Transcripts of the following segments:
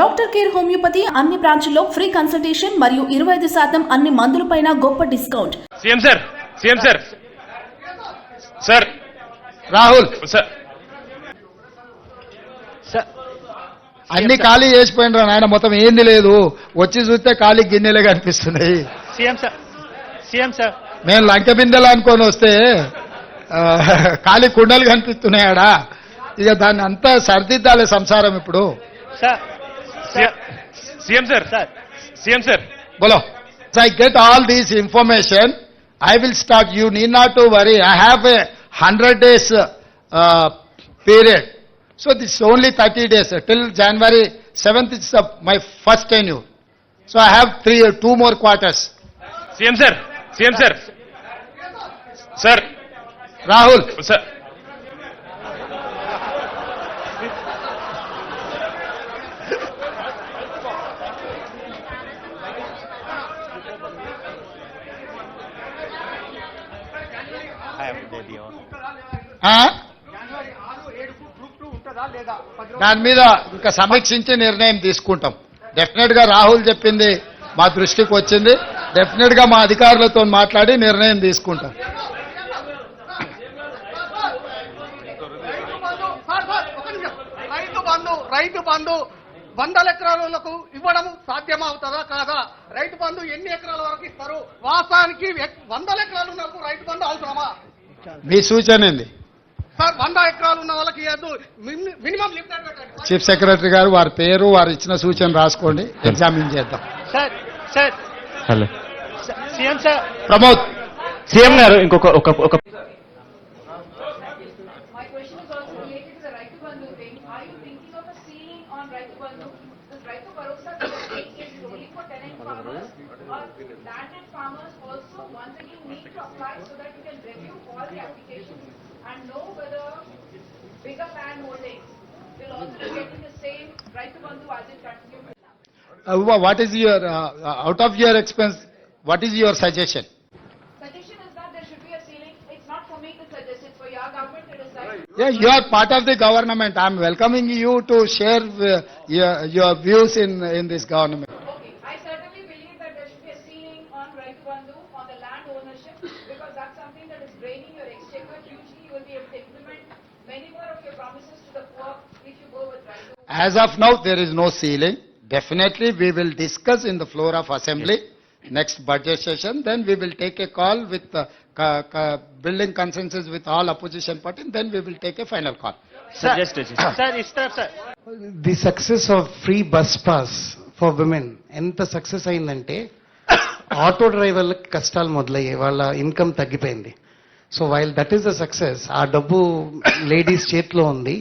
Doctor care homeopathy అన్ని బ్రాంచ్ల్లో free consultation మరియు 25% అన్ని మందులపైన గొప్ప discount. CM sir sir Rahul sir అన్ని ఖాళీ చేసిపోయినరా నాయన, మొత్తం ఏంది లేదు, వచ్చి చూస్తే ఖాళీ గిన్నెలే కనిపిస్తున్నాయి. సీఎం సార్ మేము లంక బిందెలు అనుకొని వస్తే ఖాళీ కుండలు కనిపిస్తున్నాయాడా. ఇక దాన్ని అంతా సర్దిద్దాలి సంసారం ఇప్పుడు. సీఎం సార్ బోలో. I get all this information, I will start. You need not to worry. I have a 100 days period. So this is only 30 days. Till January 7th is my first tenure. So I have 2 more quarters. CM sir Rahul sir దాని మీద ఇంకా సమీక్షించి నిర్ణయం తీసుకుంటాం. Definite గా రాహుల్ చెప్పింది మా దృష్టికి వచ్చింది. డెఫినెట్ గా మా అధికారులతో మాట్లాడి నిర్ణయం తీసుకుంటాం. రైతు బంధు 100 ఎకరాలకు ఇవ్వడం సాధ్యమవుతుందా కాదా? రైతు బంధు ఎన్ని ఎకరాల వరకు ఇస్తారు? వాస్తవానికి 100 ఎకరాలు ఉన్న వాళ్ళకు రైతు బంధు అవసరమా? మీ సూచన ఏంది సార్? 100 ఎకరాలు ఉన్న వాళ్ళకి ఇవ్వద్దు, మినిమం లిమిటెడ్ పెట్టండి. చీఫ్ సెక్రటరీ గారు వారి పేరు, వారు ఇచ్చిన సూచన రాసుకోండి, ఎగ్జామిన్ చేద్దాం. Sir hello CM sir Pramod. CM గారు ఇంకొక My question is also related to the Raitu Bandhu thing. Are you thinking of a ceiling on Raitu Bandhu? This Raitu Bharosa is only for tenant farmers, or landed farmers also once again need to apply so that you can review all the applications and know whether bigger land holdings will also be getting the same Raitu Bandhu as it continues. What is your, out of your expense, what is your suggestion? Suggestion is that there should be a ceiling. It's not for me to suggest, it's for your government to decide. Yeah, you are part of the government. I am welcoming you to share your views in this government. Okay, I certainly believe that there should be a ceiling on Raitu Bandhu on the land ownership, because that's something that is draining your exchequer. Usually you will be able to implement many more of your promises to the poor if you go with Raitu. As of now, there is no ceiling. Definitely, we will discuss in the floor of assembly next budget session. Then we will take a call with building consensus with all opposition parties. Then we will take a final call. Sir ఇస్తారు sir. The success of free bus pass for women ఎంత success అయిందంటే auto డ్రైవర్లకు కష్టాలు మొదలయ్యాయి, వాళ్ళ income తగ్గిపోయింది. So while that is the success, ఆ డబ్బు లేడీస్ చేతిలో ఉంది,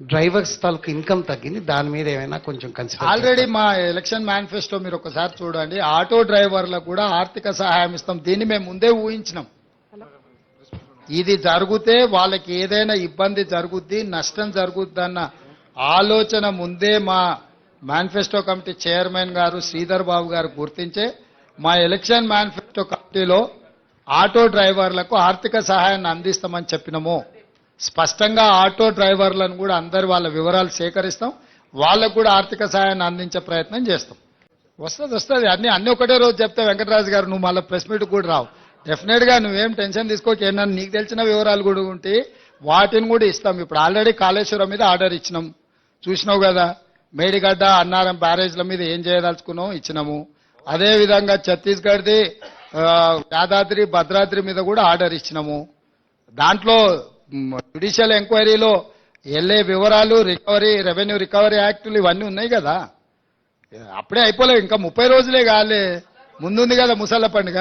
డ్రైవర్స్ తాలూకు ఇన్కమ్ తగ్గింది. దాని మీద ఏమైనా కొంచెం కన్సిడర్. ఆల్రెడీ మా ఎలక్షన్ మేనిఫెస్టో మీరు ఒకసారి చూడండి, ఆటో డ్రైవర్లకు కూడా ఆర్థిక సహాయం ఇస్తాం. దీన్ని మేము ముందే ఊహించినాం. ఇది జరిగితే వాళ్ళకి ఏదైనా ఇబ్బంది జరుగుద్ది, నష్టం జరుగుద్దన్న ఆలోచన ముందే మా మేనిఫెస్టో కమిటీ చైర్మన్ గారు శ్రీధర్ బాబు గారు గుర్తించే మా ఎలక్షన్ మేనిఫెస్టో కమిటీలో ఆటో డ్రైవర్లకు ఆర్థిక సహాయాన్ని అందిస్తామని చెప్పినాము. స్పష్టంగా ఆటో డ్రైవర్లను కూడా అందరి వాళ్ళ వివరాలు సేకరిస్తాం, వాళ్ళకు కూడా ఆర్థిక సహాయాన్ని అందించే ప్రయత్నం చేస్తాం. వస్తుంది అన్ని ఒకటే రోజు చెప్తే వెంకటరాజు గారు నువ్వు మళ్ళీ ప్రెస్ మీట్ కూడా రావు. డెఫినెట్ గా నువ్వేం టెన్షన్ తీసుకోక, ఏమన్నా నీకు తెలిసిన వివరాలు కూడా ఉంటే వాటిని కూడా ఇస్తాం. ఇప్పుడు ఆల్రెడీ కాళేశ్వరం మీద ఆర్డర్ ఇచ్చినాం, చూసినావు కదా. మేడిగడ్డ అన్నారం బ్యారేజ్ల మీద ఏం చేయదలుచుకున్నాం ఇచ్చినాము. అదేవిధంగా ఛత్తీస్గఢ్ది యాదాద్రి భద్రాద్రి మీద కూడా ఆర్డర్ ఇచ్చినాము. దాంట్లో జ్యుడిషియల్ ఎంక్వైరీలో వెళ్ళే వివరాలు, రికవరీ, రెవెన్యూ రికవరీ యాక్టులు ఇవన్నీ ఉన్నాయి కదా. అప్పుడే అయిపోలే, ఇంకా 30 రోజులే కాలే, ముందుంది కదా ముసళ్ళ పండుగ.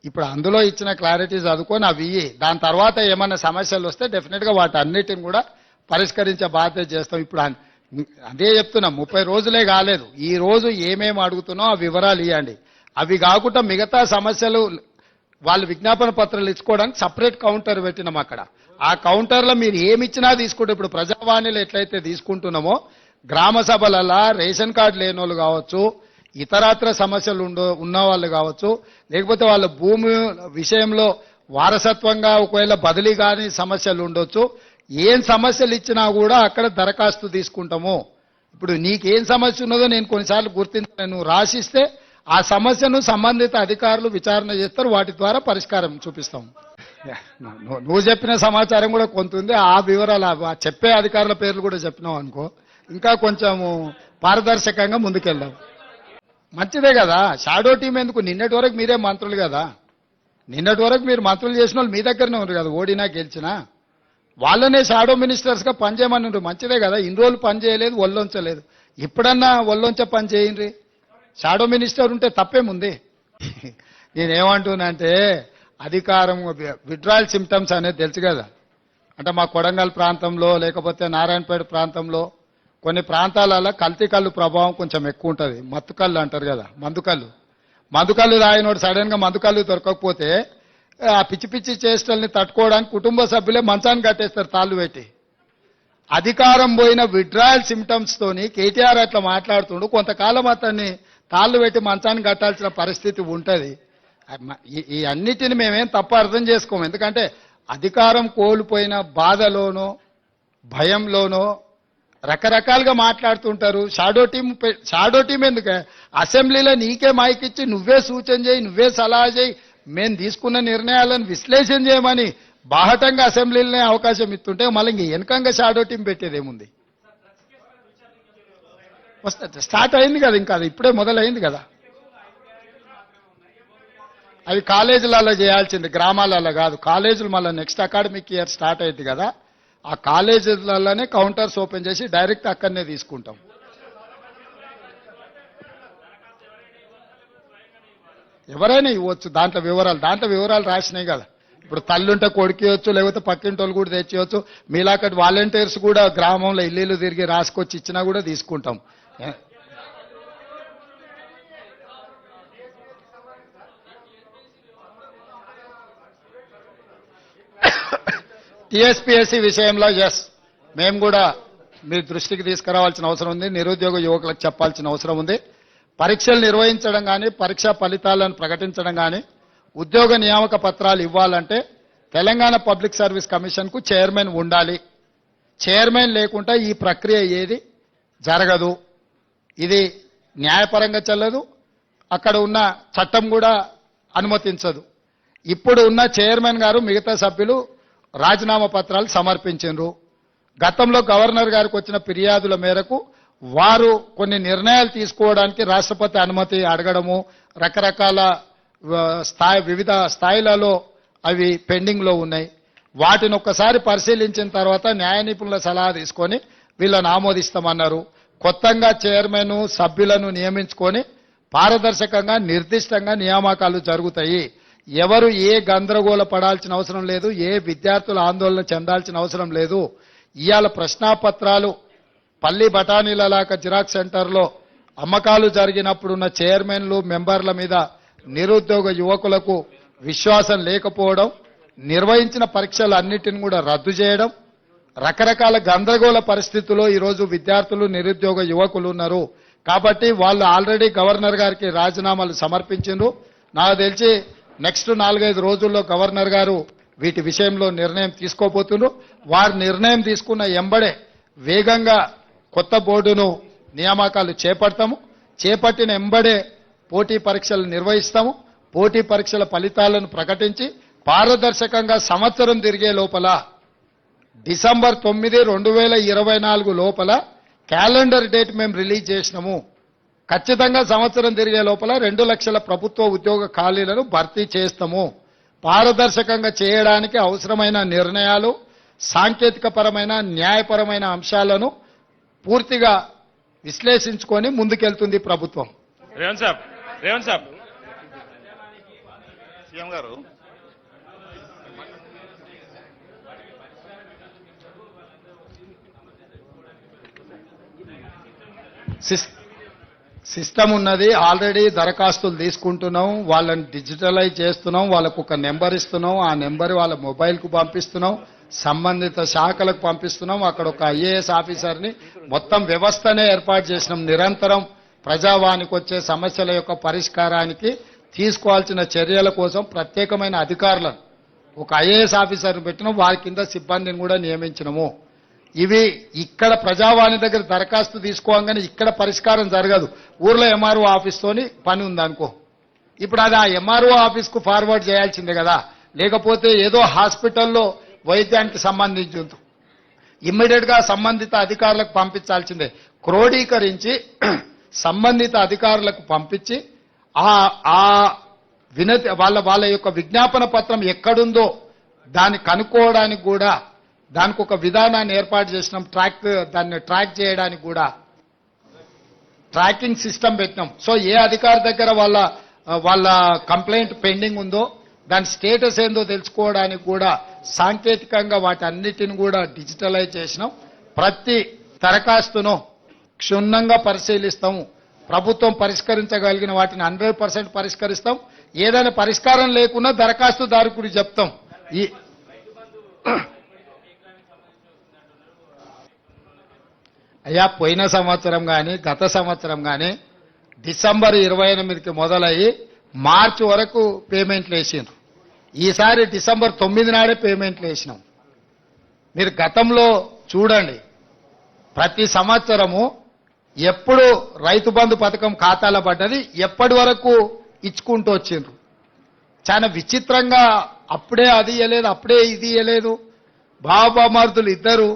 ఇప్పుడు అందులో ఇచ్చిన క్లారిటీ చదువుకొని అవి దాని తర్వాత ఏమైనా సమస్యలు వస్తే డెఫినెట్ గా వాటి అన్నిటిని కూడా పరిష్కరించే బాధ్యత చేస్తాం. ఇప్పుడు అదే చెప్తున్నాం, 30 రోజులే కాలేదు. ఈ రోజు ఏమేమి అడుగుతున్నాం ఆ వివరాలు ఇవ్వండి. అవి కాకుండా మిగతా సమస్యలు వాళ్ళు విజ్ఞాపన పత్రాలు ఇచ్చుకోవడానికి సపరేట్ కౌంటర్ పెట్టినాం అక్కడ. ఆ కౌంటర్లో మీరు ఏమి ఇచ్చినా తీసుకుంటే, ఇప్పుడు ప్రజావాణిలో ఎట్లయితే తీసుకుంటున్నామో గ్రామ సభలలో రేషన్ కార్డు లేని వాళ్ళు కావచ్చు, ఇతరత్ర సమస్యలు ఉన్న వాళ్ళు కావచ్చు, లేకపోతే వాళ్ళ భూమి విషయంలో వారసత్వంగా ఒకవేళ బదిలీ కాని సమస్యలు ఉండొచ్చు, ఏం సమస్యలు ఇచ్చినా కూడా అక్కడ దరఖాస్తు తీసుకుంటాము. ఇప్పుడు నీకేం సమస్య ఉన్నదో నేను కొన్నిసార్లు గుర్తించాను, నువ్వు రాసిస్తే ఆ సమస్యను సంబంధిత అధికారులు విచారణ చేస్తారు, వాటి ద్వారా పరిష్కారం చూపిస్తాం. నువ్వు చెప్పిన సమాచారం కూడా కొంత ఉంది, ఆ వివరాలు ఆ చెప్పే అధికారుల పేర్లు కూడా చెప్పినావు అనుకో, ఇంకా కొంచెము పారదర్శకంగా ముందుకెళ్దాం. మంచిదే కదా, షాడో టీం ఎందుకు? నిన్నటి వరకు మీరే మంత్రులు కదా, నిన్నటి వరకు మీరు మంత్రులు చేసిన వాళ్ళు మీ దగ్గరనే ఉన్నారు కదా, ఓడినా గెలిచినా వాళ్ళనే షాడో మినిస్టర్స్గా పనిచేయమని ఉంటారు. మంచిదే కదా, ఇన్ని రోజులు పని చేయలేదు, ఒళ్ళొంచలేదు, ఇప్పుడన్నా ఒళ్ళొంచ పని చేయండి. షాడో మినిస్టర్ ఉంటే తప్పేముంది? నేనేమంటున్నానంటే అధికారం విడ్రాయల్ సిమ్టమ్స్ అనేది తెలుసు కదా, అంటే మా కొడంగల్ ప్రాంతంలో లేకపోతే నారాయణపేట ప్రాంతంలో కొన్ని ప్రాంతాలలో కల్తీ కళ్ళు ప్రభావం కొంచెం ఎక్కువ ఉంటుంది. మత్తు కళ్ళు అంటారు కదా, మందు కళ్ళు తాగినోడు సడన్గా మందు కళ్ళు దొరకకపోతే ఆ పిచ్చి పిచ్చి చేష్టల్ని తట్టుకోవడానికి కుటుంబ సభ్యులే మంచాన్ని కట్టేస్తారు తాళ్ళు పెట్టి. అధికారం పోయిన విడ్రాయల్ సిమ్టమ్స్ తోని కేటీఆర్ అట్లా మాట్లాడుతుండు, కొంతకాలం అతన్ని తాళ్ళు పెట్టి మంచాన్ని కట్టాల్సిన పరిస్థితి ఉంటుంది. ఈ అన్నిటిని మేమేం తప్ప అర్థం చేసుకోము, ఎందుకంటే అధికారం కోల్పోయిన బాధలోనో భయంలోనో రకరకాలుగా మాట్లాడుతుంటారు. షాడో టీం ఎందుకు? అసెంబ్లీలో నీకే మైక్ ఇచ్చి నువ్వే సూచన చేయి, నువ్వే సలహా చేయి, మేము తీసుకున్న నిర్ణయాలను విశ్లేషణ చేయమని బాహటంగా అసెంబ్లీలోనే అవకాశం ఇస్తుంటే మళ్ళీ ఇంక వెనకంగా షాడో టీం పెట్టేదేముంది? స్టార్ట్ అయింది కదా, ఇంకా అది ఇప్పుడే మొదలైంది కదా. అవి కాలేజీలలో చేయాల్సింది, గ్రామాలలో కాదు. కాలేజీలు మళ్ళీ నెక్స్ట్ అకాడమిక్ ఇయర్ స్టార్ట్ అయింది కదా, ఆ కాలేజీలలోనే కౌంటర్స్ ఓపెన్ చేసి డైరెక్ట్ అక్కడనే తీసుకుంటాం. ఎవరైనా ఇవ్వచ్చు, దాంట్లో వివరాలు రాసినాయి కదా. ఇప్పుడు తల్లుంటే కొడుకియొచ్చు, లేకపోతే పక్కింటి వాళ్ళు కూడా తెచ్చియొచ్చు. మీలాకటి వాలంటీర్స్ కూడా గ్రామంలో ఇల్లు తిరిగి రాసుకొచ్చి ఇచ్చినా కూడా తీసుకుంటాం. టీఎస్పీఎస్సీ విషయంలో మేము కూడా మీ దృష్టికి తీసుకురావాల్సిన అవసరం ఉంది, నిరుద్యోగ యువకులకు చెప్పాల్సిన అవసరం ఉంది. పరీక్షలు నిర్వహించడం కానీ, పరీక్షా ఫలితాలను ప్రకటించడం కానీ, ఉద్యోగ నియామక పత్రాలు ఇవ్వాలంటే తెలంగాణ పబ్లిక్ సర్వీస్ కమిషన్కు చైర్మన్ ఉండాలి. చైర్మన్ లేకుండా ఈ ప్రక్రియ ఏది జరగదు. ఇది న్యాయపరంగా చెల్లదు, అక్కడ ఉన్న చట్టం కూడా అనుమతించదు. ఇప్పుడు ఉన్న చైర్మన్ గారు మిగతా సభ్యులు రాజీనామా పత్రాలు సమర్పించారు. గతంలో గవర్నర్ గారికి వచ్చిన ఫిర్యాదుల మేరకు వారు కొన్ని నిర్ణయాలు తీసుకోవడానికి రాష్ట్రపతి అనుమతి అడగడము, రకరకాల వివిధ స్థాయిలలో అవి పెండింగ్లో ఉన్నాయి. వాటిని ఒక్కసారి పరిశీలించిన తర్వాత న్యాయ నిపుణుల సలహా తీసుకొని వీళ్ళని ఆమోదిస్తామన్నారు. కొత్తగా చైర్మన్ సభ్యులను నియమించుకొని పారదర్శకంగా నిర్దిష్టంగా నియామకాలు జరుగుతాయి. ఎవరు ఏ గందరగోళ పడాల్సిన అవసరం లేదు, ఏ విద్యార్థులు ఆందోళన చెందాల్సిన అవసరం లేదు. ఇవాళ ప్రశ్నాపత్రాలు పల్లి బఠానీలలాక జిరాక్స్ సెంటర్లో అమ్మకాలు జరిగినప్పుడున్న చైర్మన్లు మెంబర్ల మీద నిరుద్యోగ యువకులకు విశ్వాసం లేకపోవడం, నిర్వహించిన పరీక్షలు అన్నిటిని కూడా రద్దు చేయడం, రకరకాల గందరగోళ పరిస్థితుల్లో ఈరోజు విద్యార్థులు నిరుద్యోగ యువకులు ఉన్నారు. కాబట్టి వాళ్ళు ఆల్రెడీ గవర్నర్ గారికి రాజీనామాలు సమర్పించారు. నాకు తెలిసి నెక్స్ట్ 4-5 రోజుల్లో గవర్నర్ గారు వీటి విషయంలో నిర్ణయం తీసుకోబోతున్నారు. వారు నిర్ణయం తీసుకున్న ఎంబడే వేగంగా కొత్త బోర్డును నియామకాలు చేపడతాము. చేపట్టిన ఎంబడే పోటీ పరీక్షలు నిర్వహిస్తాము. పోటీ పరీక్షల ఫలితాలను ప్రకటించి పారదర్శకంగా సంవత్సరం తిరిగే లోపల డిసెంబర్ 9, 2024 లోపల క్యాలెండర్ డేట్ మేము రిలీజ్ చేసినాము. ఖచ్చితంగా సంవత్సరం తిరిగే లోపల 2 లక్షల ప్రభుత్వ ఉద్యోగ ఖాళీలను భర్తీ చేస్తాము. పారదర్శకంగా చేయడానికి అవసరమైన నిర్ణయాలు, సాంకేతికపరమైన న్యాయపరమైన అంశాలను పూర్తిగా విశ్లేషించుకొని ముందుకెళ్తుంది ప్రభుత్వం. రేవంత్ సాబ్ సీఎం గారు సిస్టమ్ ఉన్నది, ఆల్రెడీ దరఖాస్తులు తీసుకుంటున్నాం, వాళ్ళని డిజిటలైజ్ చేస్తున్నాం, వాళ్ళకు ఒక నెంబర్ ఇస్తున్నాం, ఆ నెంబర్ వాళ్ళ మొబైల్కు పంపిస్తున్నాం, సంబంధిత శాఖలకు పంపిస్తున్నాం. అక్కడ ఒక ఐఏఎస్ ఆఫీసర్ని మొత్తం వ్యవస్థనే ఏర్పాటు చేసినాం. నిరంతరం ప్రజావానికి వచ్చే సమస్యల యొక్క పరిష్కారానికి తీసుకోవాల్సిన చర్యల కోసం ప్రత్యేకమైన అధికారులను ఒక ఐఏఎస్ ఆఫీసర్ని పెట్టినాం. వారి కింద సిబ్బందిని కూడా నియమించినము. ఇవి ఇక్కడ ప్రజావాణి దగ్గర దరఖాస్తు తీసుకోగానే ఇక్కడ పరిష్కారం జరగదు. ఊర్లో ఎంఆర్ఓ ఆఫీస్తోని పని ఉందనుకో, ఇప్పుడు అది ఆ ఎంఆర్ఓ ఆఫీస్కు ఫార్వర్డ్ చేయాల్సిందే కదా. లేకపోతే ఏదో హాస్పిటల్లో వైద్యానికి సంబంధించి ఇమ్మీడియట్ గా సంబంధిత అధికారులకు పంపించాల్సిందే. క్రోడీకరించి సంబంధిత అధికారులకు పంపించి ఆ వినతి వాళ్ళ యొక్క విజ్ఞాపన పత్రం ఎక్కడుందో దాన్ని కనుక్కోవడానికి కూడా దానికి ఒక విధానాన్ని ఏర్పాటు చేసినాం. దాన్ని ట్రాక్ చేయడానికి కూడా ట్రాకింగ్ సిస్టమ్ పెట్టినాం. సో ఏ అధికారి దగ్గర వాళ్ళ కంప్లైంట్ పెండింగ్ ఉందో దాని స్టేటస్ ఏందో తెలుసుకోవడానికి కూడా సాంకేతికంగా వాటన్నిటిని కూడా డిజిటలైజ్ చేసినాం. ప్రతి దరఖాస్తును క్షుణ్ణంగా పరిశీలిస్తాము. ప్రభుత్వం పరిష్కరించగలిగిన వాటిని 100% పరిష్కరిస్తాం. ఏదైనా పరిష్కారం లేకున్నా దరఖాస్తుదారుడికి చెప్తాం. అయ్యా, పోయిన సంవత్సరం కానీ గత సంవత్సరం కానీ డిసెంబర్ 28కి మొదలయ్యి మార్చి వరకు పేమెంట్లు వేసిండ్రు. ఈసారి డిసెంబర్ 9 నాడే పేమెంట్లు వేసినాం. మీరు గతంలో చూడండి, ప్రతి సంవత్సరము ఎప్పుడు రైతు బంధు పథకం ఖాతాలో పడ్డది, ఎప్పటి వరకు ఇచ్చుకుంటూ వచ్చిండ్రు. చాలా విచిత్రంగా అప్పుడే అది ఇయ్యలేదు, అప్పుడే ఇది ఇయ్యలేదు. బాబామర్దులు ఇద్దరు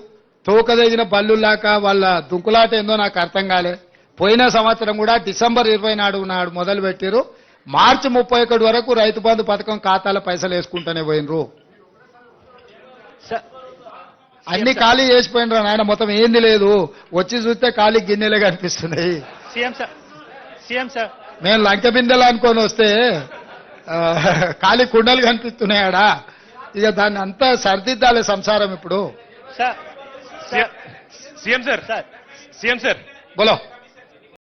తోకదగిన బల్లులాక వాళ్ళ దుంకులాట ఏందో నాకు అర్థం కాలే. పోయిన సంవత్సరం కూడా డిసెంబర్ 20 నాడు మొదలు పెట్టారు. మార్చి 31 వరకు రైతు బంధు పథకం ఖాతాల పైసలు వేసుకుంటూనే పోయినరు. అన్ని ఖాళీ చేసిపోయినరా నాయన, మొత్తం ఏంది లేదు. వచ్చి చూస్తే ఖాళీ గిన్నెలే కనిపిస్తున్నాయి. సీఎం సార్ మేము లంక బిందెలు అనుకొని వస్తే ఖాళీ కుండలు కనిపిస్తున్నాయాడా. ఇక దాన్ని అంతా సర్దిద్దాలే సంసారం ఇప్పుడు. సార్ सीएम सर సార్ బోలో.